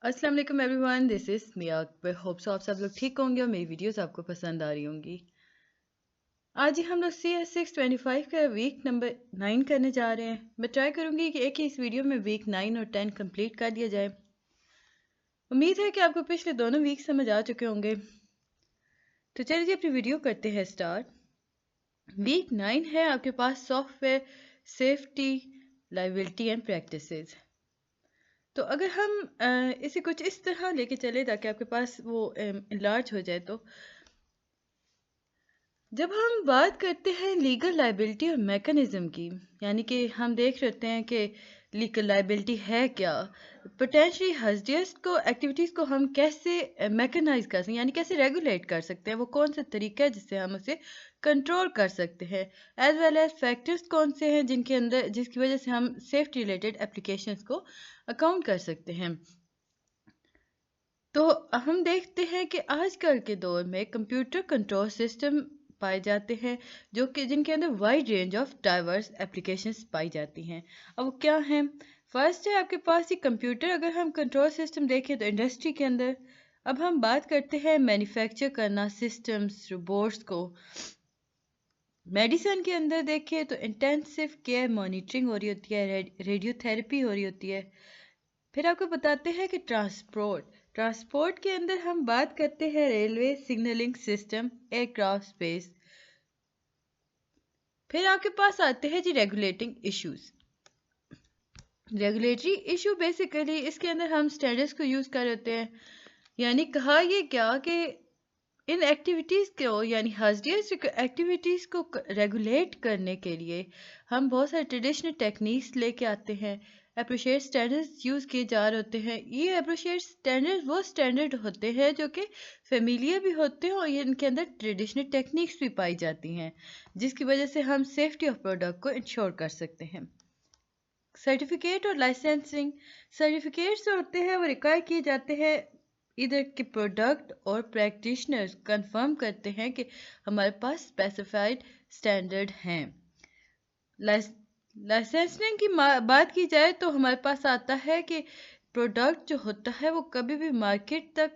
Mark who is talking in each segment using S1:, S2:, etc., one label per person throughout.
S1: अस्सलाम वालेकुम everyone, this is Mia. Hope so आप सब लोग ठीक होंगे और मेरी वीडियोस आपको पसंद आ रही होंगी। आज ही हम लोग CS625 का वीक नंबर 9 करने जा रहे हैं। मैं ट्राई करूंगी कि एक ही इस वीडियो में वीक 9 और 10 कंप्लीट कर दिया जाए। उम्मीद है कि आपको पिछले दोनों वीक समझ आ चुके होंगे। तो चलिए अपनी वीडियो करते हैं स्टार्ट। वीक 9 है आपके पास software safety liability and practices. तो अगर हम इसे कुछ इस तरह लेके चले ताकि आपके पास वो लार्ज हो जाए, तो जब हम बात करते हैं लीगल लाइबिलिटी और मैकेनिज्म की, यानी कि हम देख रहे हैं कि लीगल लाइबिलिटी है क्या, पोटेंशियली हज़ार्डस को एक्टिविटीज़ को हम कैसे मैकेनाइज कर सकते हैं, यानी कैसे रेगुलेट कर सकते हैं, वो कौन सा तरीका है जिससे हम उसे कंट्रोल कर सकते हैं, एज वेल एज फैक्टर्स कौन से हैं जिनके अंदर जिसकी वजह से हम सेफ्टी रिलेटेड एप्लीकेशंस को अकाउंट कर सकते हैं। तो हम देखते हैं कि आजकल के दौर में कंप्यूटर कंट्रोल सिस्टम पाए जाते हैं जो कि जिनके अंदर wide range of diverse applications पाई जाती हैं। अब वो क्या हैं? फर्स्ट है आपके पास ये कंप्यूटर। अगर हम कंट्रोल सिस्टम देखें तो इंडस्ट्री के अंदर अब हम बात करते हैं मैन्युफैक्चर करना सिस्टम्स रोबोट्स को। मेडिसिन के अंदर देखें तो इंटेंसिव केयर मॉनिटरिंग हो रही होती है, रेडियोथेरेपी हो रही होती है। फिर आपको बताते हैं कि ट्रांसपोर्ट के अंदर हम बात करते हैं railway signalling system, aircraft space. फिर आपके पास आते हैं जी regulating issues. Regulatory issue basically इसके अंदर हम स्टैंडर्ड्स को यूज़ कर रहे होते हैं, यानी कहा ये क्या कि इन एक्टिविटीज़ को यानी हज़ार्डस एक्टिविटीज़ को रेगुलेट करने के लिए हम बहुत सारे ट्रेडिशनल टेक्निक्स लेके आते हैं। अप्रोचिएट स्टैंडर्ड्स यूज़ किए जा रहे होते हैं। ये अप्रोचिएट स्टैंडर्ड वो स्टैंडर्ड होते हैं जो कि फेमिलियर भी होते हैं और इनके अंदर ट्रेडिशनल टेक्निक्स भी पाई जाती हैं जिसकी वजह से हम सेफ्टी ऑफ प्रोडक्ट को इंश्योर कर सकते हैं। सर्टिफिकेट और लाइसेंसिंग। सर्टिफिकेट्स जो होते हैं वो रिक्वायर किए जाते हैं इधर के प्रोडक्ट और प्रैक्टिशनर्स कंफर्म करते हैं कि हमारे पास स्पेसिफाइड स्टैंडर्ड हैं। लाइसेंसिंग की बात की जाए तो हमारे पास आता है कि प्रोडक्ट जो होता है वो कभी भी मार्केट तक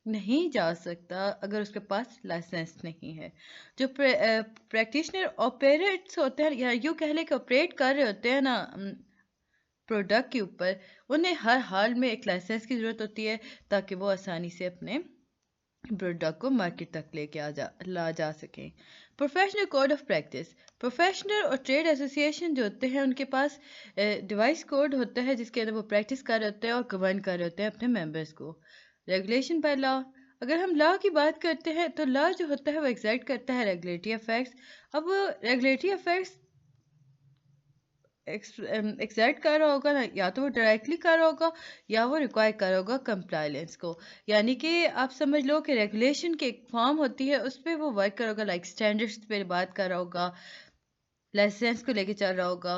S1: नहीं जा सकता अगर उसके पास लाइसेंस नहीं है। जो प्रैक्टिशनर ऑपरेट्स होते हैं या यूँ कह लें कि ऑपरेट कर रहे होते हैं ना प्रोडक्ट के ऊपर, उन्हें हर हाल में एक लाइसेंस की ज़रूरत होती है ताकि वो आसानी से अपने प्रोडक्ट को मार्केट तक लेके ला जा सकें। Professional code of practice. Professional और ट्रेड एसोसिएशन जो होते हैं उनके पास डिवाइस कोड होता है जिसके अंदर वो प्रैक्टिस कर रहे होते हैं और गवर्न कर रहे होते हैं अपने मेंबर्स को। Regulation by law. अगर हम लॉ की बात करते हैं तो लॉ जो होता है वो एग्जैक्ट करता है रेगुलेटरी अफेक्ट्स। अब रेगुलेटरी अफेक्ट्स एग्जैक्ट कर रहा होगा ना, या तो वो डायरेक्टली कर रहा होगा या वो रिक्वायर कर रहा होगा कंप्लायंस को। यानी कि आप समझ लो कि रेगुलेशन की एक फॉर्म होती है उस पर वो वर्क कर होगा, लाइक स्टैंडर्ड्स पे बात कर रहा होगा, लाइसेंस को लेके चल रहा होगा।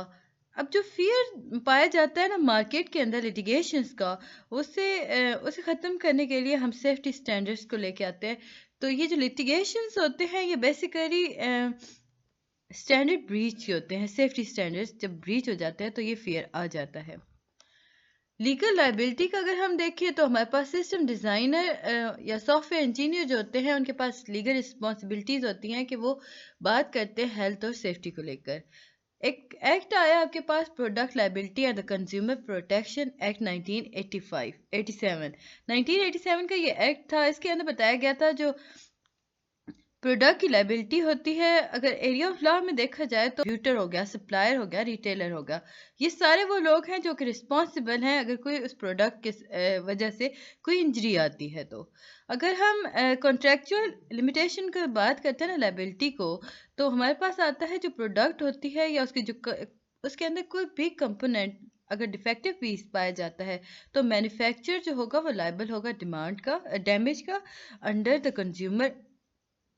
S1: अब जो फियर पाया जाता है ना मार्केट के अंदर लिटिगेशंस का, उसे ख़त्म करने के लिए हम सेफ्टी स्टैंडर्ड्स को लेके आते हैं। तो ये जो लिटिगेशंस होते हैं ये बेसिकली स्टैंडर्ड ब्रीच होते हैं। सेफ्टी स्टैंडर्ड्स जब ब्रीच हो जाते हैं तो ये फियर आ जाता है। लीगल लाइबिलिटी का अगर हम देखें तो हमारे पास सिस्टम डिज़ाइनर या सॉफ्टवेयर इंजीनियर जो होते हैं उनके पास लीगल रिस्पॉन्सिबिलिटीज़ होती हैं कि वो बात करते हैं हेल्थ और सेफ्टी को लेकर। एक एक्ट आया आपके पास, product liability and the consumer protection act 1987 का ये एक्ट था। इसके अंदर बताया गया था जो प्रोडक्ट की लाइबिलिटी होती है, अगर एरिया ऑफ लॉ में देखा जाए तो डिस्ट्रीब्यूटर हो गया, सप्लायर हो गया, रिटेलर हो गया, ये सारे वो लोग हैं जो कि रिस्पॉन्सिबल हैं अगर कोई उस प्रोडक्ट के वजह से कोई इंजरी आती है। तो अगर हम कॉन्ट्रेक्चुअल लिमिटेशन की बात करते हैं ना लाइबिलिटी को, तो हमारे पास आता है जो प्रोडक्ट होती है या उसके अंदर कोई भी कंपोनेंट अगर डिफेक्टिव पीस पाया जाता है तो मैन्युफैक्चरर जो होगा वो लाइबल होगा डिमांड का डैमेज का under the consumer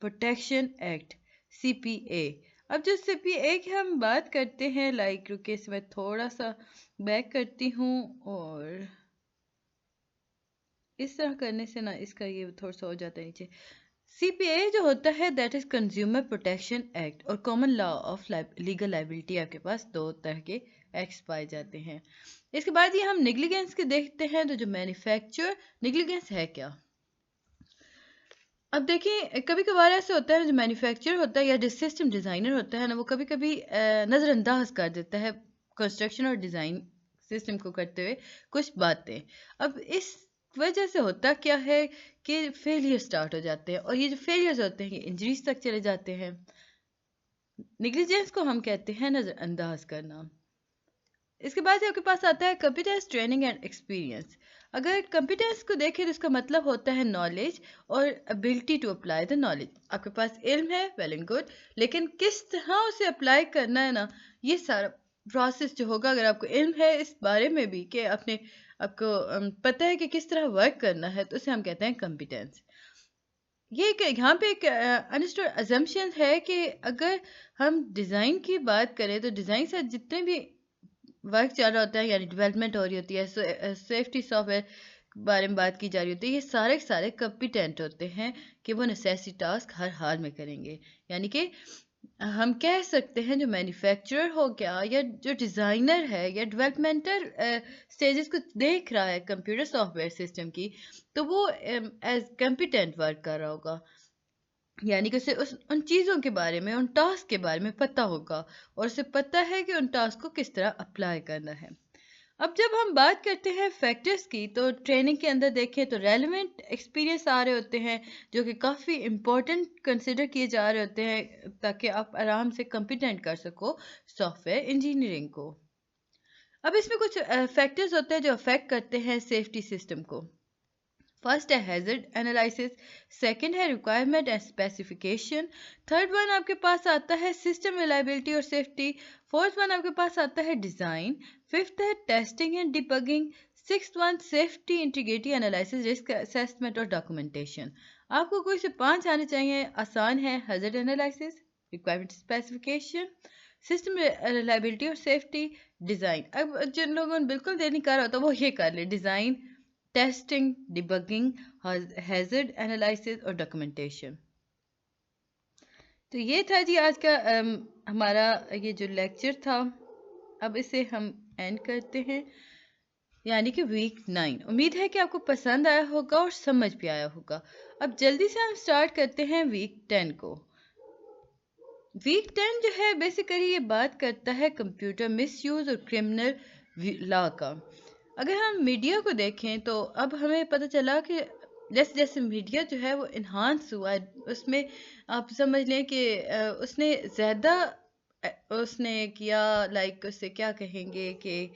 S1: protection act, CPA। अब जो CPA की हम बात करते हैं, लाइक रुके इसे मैं थोड़ा सा बैक करती हूँ और इस तरह करने से ना इसका ये थोड़ा सा हो जाता है नीचे। CPA जो होता है that is consumer protection act और common law of legal liability. आपके पास दो तरह के ایکٹس پائے جاتے ہیں. اس کے بعد یہ ہم نیگلیجنس کے دیکھتے ہیں. تو جو مینوفیکچر نیگلیجنس ہے کیا؟ اب دیکھیں کبھی کبھار ایسے ہوتا ہے جو مینوفیکچر ہوتا ہے یا جو سسٹم ڈیزائنر ہوتا ہے نا، وہ کبھی کبھی نظر انداز کر دیتا ہے کنسٹرکشن اور ڈیزائن سسٹم کو کرتے ہوئے کچھ باتیں. اب اس وجہ سے ہوتا کیا ہے کہ فیلئر سٹارٹ ہو جاتے ہیں، اور یہ جو فیلئرز ہوتے ہیں یہ انجریز تک چلے جاتے ہیں. نیگلیجنس کو ہم کہتے ہیں نظر انداز کرنا. اس کے بعد آپ کے پاس آتا ہے کمپیٹنس ٹریننگ اینڈ ایکسپیرینس. اگر کمپیٹنس کو دیکھیں تو اس کا مطلب ہوتا ہے نالج اور ability to apply the knowledge. آپ کے پاس علم ہے، ویل اینڈ گڈ، لیکن کس طرح اسے اپلائی کرنا ہے نا، یہ سارا پروسیس جو ہوگا. اگر آپ کو علم ہے اس بارے میں بھی کہ آپ کو پتہ ہے کہ کس طرح ورک کرنا ہے، تو اسے ہم کہتے ہیں کمپیٹنس. یہ کہ یہاں پہ ایک انڈرسٹوڈ ازمپشن ہے کہ اگر ہم ڈیزائن کی بات کریں تو ڈیزائن سے جتنے بھی ورک چل رہا ہوتا ہے، یعنی ڈیولپمنٹ ہو رہی ہوتی ہے، سیفٹی سافٹ ویئر کے بارے میں بات کی جا رہی ہوتی ہے، یہ سارے کمپیٹنٹ ہوتے ہیں کہ وہ نیسیسری ٹاسک ہر حال میں کریں گے. یعنی کہ ہم کہہ سکتے ہیں جو مینوفیکچرر ہو گیا یا جو ڈیزائنر ہے یا ڈیولپمنٹل سٹیجز کو دیکھ رہا ہے کمپیوٹر سافٹ ویئر سسٹم کی، تو وہ ایز کمپیٹنٹ ورک کر رہا ہوگا. یعنی کہ اسے ان چیزوں کے بارے میں، ان ٹاسک کے بارے میں پتہ ہوگا، اور اسے پتہ ہے کہ ان ٹاسک کو کس طرح اپلائی کرنا ہے. اب جب ہم بات کرتے ہیں فیکٹرز کی، تو ٹریننگ کے اندر دیکھیں تو ریلیونٹ ایکسپیرینس آ رہے ہوتے ہیں جو کہ کافی امپورٹنٹ کنسیڈر کیے جا رہے ہوتے ہیں تاکہ آپ آرام سے کمپیٹنٹ کر سکو سافٹ ویئر انجینئرنگ کو. اب اس میں کچھ فیکٹرز ہوتے ہیں جو افیکٹ کرتے ہیں سیفٹی سسٹم کو. فرسٹ ہے ہیزرڈ انالائسس، سیکنڈ ہے requirement and specification, third one آپ کے پاس آتا ہے سسٹم ریلائبلٹی اور سیفٹی، فورتھ ون آپ کے پاس آتا ہے ڈیزائن، ففتھ ہے testing and debugging, six one safety integrity analysis, risk assessment اور ڈاکومنٹیشن. آپ کو کوئی سے 5 آنے چاہیے. آسان ہے hazard analysis, requirement specification, system reliability اور سیفٹی، ڈیزائن. اب جن لوگوں نے بالکل دیر نہیں کر رہا تو وہ یہ کر لے: design, testing, debugging, hazard analysis اور ڈاکومنٹیشن. تو یہ تھا جی آج کا ہمارا یہ جو لیکچر تھا. اب اسے ہم اینڈ کرتے ہیں، یعنی کہ ویک 9. امید ہے کہ آپ کو پسند آیا ہوگا اور سمجھ بھی آیا ہوگا. اب جلدی سے ہم سٹارٹ کرتے ہیں ویک 10 کو. ویک 10 جو ہے بیسیکلی یہ بات کرتا ہے کمپیوٹر مس یوز اور کرمنل لا کا. اگر ہم میڈیا کو دیکھیں تو اب ہمیں پتہ چلا کہ جیسے جیسے میڈیا جو ہے وہ انہانس ہوا ہے، اس میں آپ سمجھ لیں کہ اس نے زیادہ اس نے کیا، لائک اسے کیا کہیں گے کہ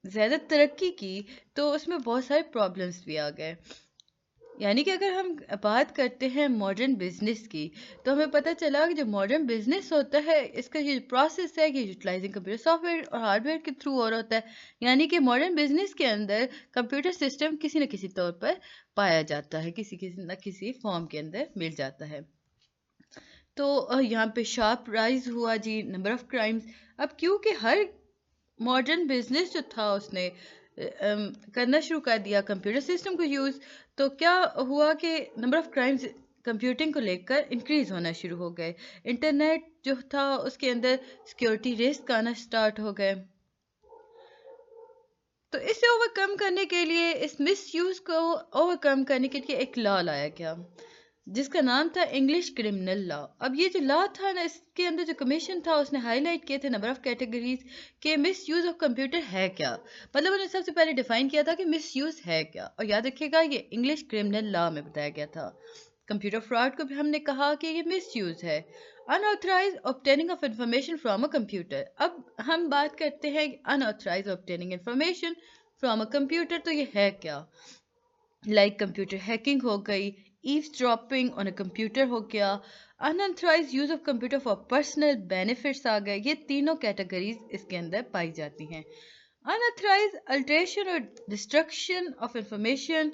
S1: زیادہ ترقی کی، تو اس میں بہت سارے پرابلمس بھی آ گئے. یعنی کہ اگر ہم بات کرتے ہیں ماڈرن بزنس کی، تو ہمیں پتہ چلا کہ جو ماڈرن بزنس ہوتا ہے اس کا یہ پروسیس ہے کہ یوٹیلائزنگ کمپیوٹر سافٹ ویئر اور ہارڈ ویئر کے تھرو ہو رہا ہوتا ہے. یعنی کہ ماڈرن بزنس کے اندر کمپیوٹر سسٹم کسی نہ کسی طور پر پایا جاتا ہے، کسی نہ کسی فارم کے اندر مل جاتا ہے. تو یہاں پہ شارپ رائز ہوا جی نمبر آف کرائمز. اب کیونکہ ہر ماڈرن بزنس جو تھا اس نے کرنا شروع کر دیا کمپیوٹر سسٹم کو یوز، تو کیا ہوا کہ نمبر آف کرائمز کمپیوٹنگ کو لے کر انکریز ہونا شروع ہو گئے. انٹرنیٹ جو تھا اس کے اندر سیکیورٹی رسک آنا سٹارٹ ہو گئے. تو اسے اوور کم کرنے کے لیے، اس مس یوز کو اوور کم کرنے کے لیے ایک لا لایا گیا جس کا نام تھا انگلش کرمنل لا. اب یہ جو لا تھا نا، اس کے اندر جو کمیشن تھا اس نے ہائی لائٹ کیے تھے نمبر آف کیٹیگریز کہ مس یوز آف کمپیوٹر ہے کیا. مطلب انہوں نے سب سے پہلے ڈیفائن کیا تھا کہ مس یوز ہے کیا، اور یاد رکھیے گا یہ انگلش کرمنل لا میں بتایا گیا تھا. کمپیوٹر فراڈ کو بھی ہم نے کہا کہ یہ مس یوز ہے. انآتھرائز obtaining of information from a computer. اب ہم بات کرتے ہیں انآتھرائز obtaining information from a computer، تو یہ ہے کیا؟ لائک کمپیوٹر ہیکنگ ہو گئی، ایوز ڈراپنگ آن اے کمپیوٹر ہو گیا، unauthorized use of computer for personal benefits آ گئے. یہ تینوں کیٹیگریز اس کے اندر پائی جاتی ہیں. unauthorized alteration اور destruction of information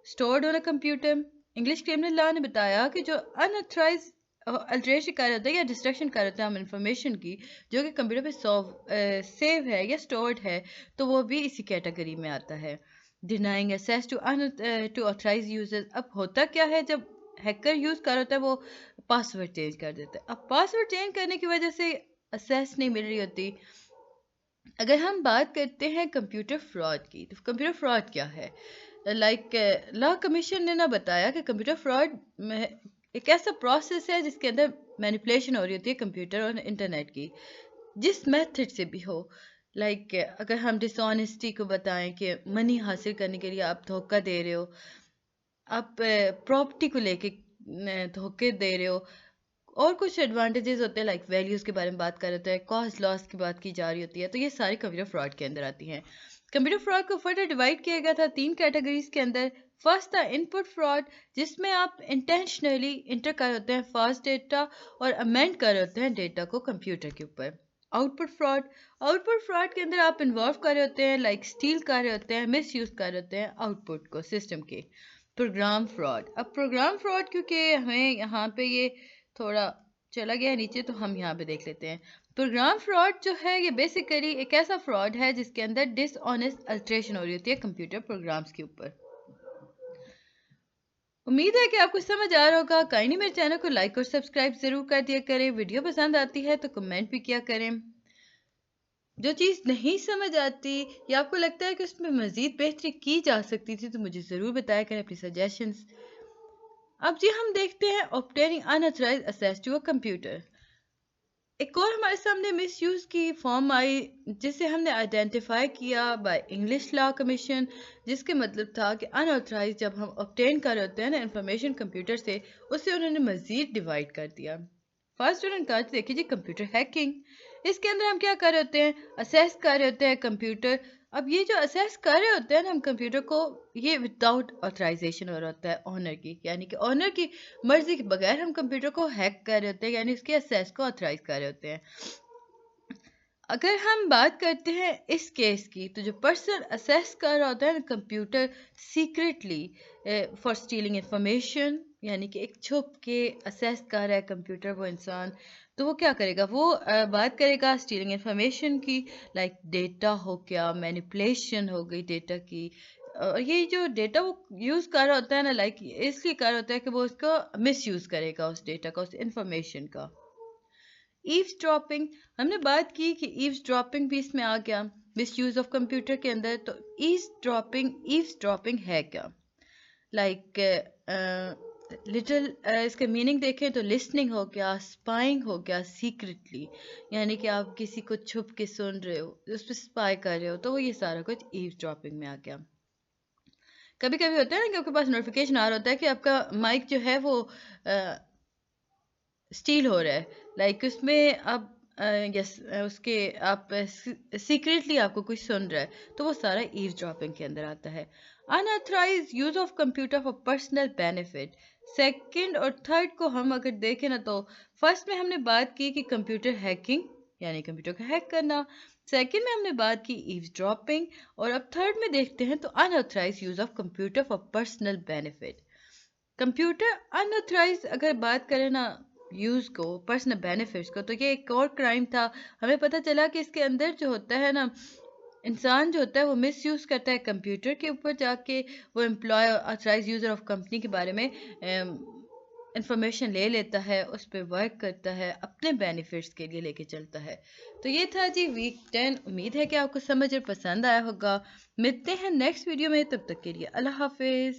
S1: stored on a computer. English criminal law نے بتایا کہ جو unauthorized الٹریشن کر رہا ہوتا ہے یا ڈسٹرکشن کر رہا ہوتا ہے ہم انفارمیشن کی جو کہ کمپیوٹر پہ سیو ہے یا اسٹورڈ ہے، تو وہ بھی اسی کیٹیگری میں آتا ہے. Denying access to authorized users. اب ہوتا کیا ہے جب ہیکر یوز کر رہا ہوتا ہے وہ پاسورڈ چینج کر دیتا ہے. اب پاسورڈ چینج کرنے کی وجہ سے असेस नहीं मिल रही होती। अगर हम बात करते हैं कंप्यूटर फ्रॉड की, तो कंप्यूटर फ्रॉड क्या है? लॉ कमीशन ने ना बताया कि कंप्यूटर फ्रॉड में एक ऐसा प्रोसेस है जिसके अंदर मैनिपुलेशन हो रही होती है कंप्यूटर और इंटरनेट की, जिस मेथड से भी हो। अगर हम डिसऑनेस्टी को बताएं कि मनी हासिल करने के लिए आप धोखा दे रहे हो, आप प्रॉपर्टी को लेके धोखे दे रहे हो, और कुछ एडवांटेजेस होते हैं, वैल्यूज़ के बारे में बात कर रहे होते हैं, कॉस्ट लॉस की बात की जा रही होती है, तो ये सारी कंप्यूटर फ्रॉड के अंदर आती हैं। कंप्यूटर फ्रॉड को फर्दर डिवाइड किया गया था 3 कैटेगरीज के अंदर। फर्स्ट था इनपुट फ्रॉड, जिसमें आप इंटेंशनली इंटर कर होते हैं फास्ट डेटा और अमेंड कर होते हैं डेटा को कंप्यूटर के ऊपर। आउटपुट फ्रॉड के अंदर आप इन्वॉल्व कर रहे होते हैं, स्टील कर रहे होते हैं, मिस यूज कर रहे होते हैं आउटपुट को सिस्टम के। प्रोग्राम फ्रॉड, अब प्रोग्राम फ्रॉड क्योंकि हमें यहाँ पे ये थोड़ा चला गया है नीचे, तो हम यहाँ पे देख लेते हैं। प्रोग्राम फ्रॉड जो है ये बेसिकली एक ऐसा फ्रॉड है जिसके अंदर डिसऑनेस्ट अल्टरेशन हो रही होती है कंप्यूटर प्रोग्राम्स के ऊपर। उम्मीद है कि आपको समझ आ रहा होगा। काइंडली मेरे चैनल को लाइक और सब्सक्राइब जरूर कर दिया करें। वीडियो पसंद आती है तो कमेंट भी किया करें। जो चीज़ नहीं समझ आती या आपको लगता है कि उसमें मज़ीद बेहतरी की जा सकती थी, तो मुझे ज़रूर बताया करें अपनी सजेशंस। अब जी हम देखते हैं obtaining unauthorized access to a computer. एक और हमारे सामने मिस यूज़ की फॉर्म आई, जिसे हमने आइडेंटिफाई किया बाय इंग्लिश लॉ कमीशन, जिसके मतलब था कि अनऑथराइज जब हम ऑब्टेन कर रहे होते हैं ना इंफॉर्मेशन कंप्यूटर से, उसे उन्होंने मज़ीद डिवाइड कर दिया। फर्स्ट उन्होंने कहा देखिए जी कंप्यूटर हैकिंग, इसके अंदर हम क्या कर रहे होते हैं, असेस कर रहे होते हैं कंप्यूटर। अब ये जो असेस कर रहे होते हैं ना हम कंप्यूटर को, ये विदाउट ऑथराइजेशन हो रहा होता है ऑनर की, यानी कि ऑनर की मर्जी के बगैर हम कंप्यूटर को हैक कर रहे होते हैं, यानी उसके असेस को ऑथराइज कर रहे होते हैं। अगर हम बात करते हैं इस केस की, तो जो पर्सन असेस कर रहा होता है ना computer secretly for stealing information, यानी कि एक छुप के असेस कर रहा है कंप्यूटर वो इंसान, तो वो क्या करेगा, वो बात करेगा स्टीलिंग इंफॉर्मेशन की, डेटा हो गया, मैनिपुलेशन हो गई डेटा की। और ये जो डेटा वो यूज़ कर रहा होता है ना, इसलिए कर रहा होता है कि वो उसको मिस यूज़ करेगा, उस डेटा का, उस इंफॉर्मेशन का। ईव्सड्रॉपिंग, हमने बात की कि ईव्सड्रॉपिंग भी इसमें आ गया मिस यूज ऑफ कंप्यूटर के अंदर। तो ईव्सड्रॉपिंग है क्या? लाइक लिटिल इसका मीनिंग देखें तो लिसनिंग हो गया, स्पाइंग हो गया सीक्रेटली, यानी कि आप किसी को छुप के सुन रहे हो, उस पर स्पाई कर रहे हो, तो वो ये सारा कुछ ईव्सड्रॉपिंग में आ गया। कभी कभी होता है ना कि आपके पास नोटिफिकेशन आ रहा होता है कि आपका माइक जो है वो स्टील हो रहा है, उसमें आप यस उसके आप सीक्रेटली आपको कुछ सुन रहा है, तो वो सारा ईव्सड्रॉपिंग के अंदर आता है। Unauthorized use of computer for personal benefit, second और थर्ड को हम अगर देखें ना, तो फर्स्ट में हमने बात की कि कंप्यूटर हैकिंग, यानी कंप्यूटर को हैक करना। सेकंड में हमने बात की ईव्सड्रॉपिंग, और अब थर्ड में देखते हैं तो unauthorized use of computer for personal benefit. Computer unauthorized अगर बात करें ना यूज़ को, पर्सनल बेनिफिट्स को, तो ये एक और क्राइम था। हमें पता चला कि इसके अंदर जो होता है ना, इंसान जो होता है वो मिस यूज़ करता है कंप्यूटर के ऊपर जाके, वो employ authorize user of company के बारे में इंफॉर्मेशन ले लेता है, उस पर वर्क करता है, अपने बेनिफिट्स के लिए लेके चलता है। तो ये था जी वीक 10। उम्मीद है कि आपको समझ और पसंद आया होगा। मिलते हैं नेक्स्ट वीडियो में, तब तक के लिए अल्लाह हाफिज़।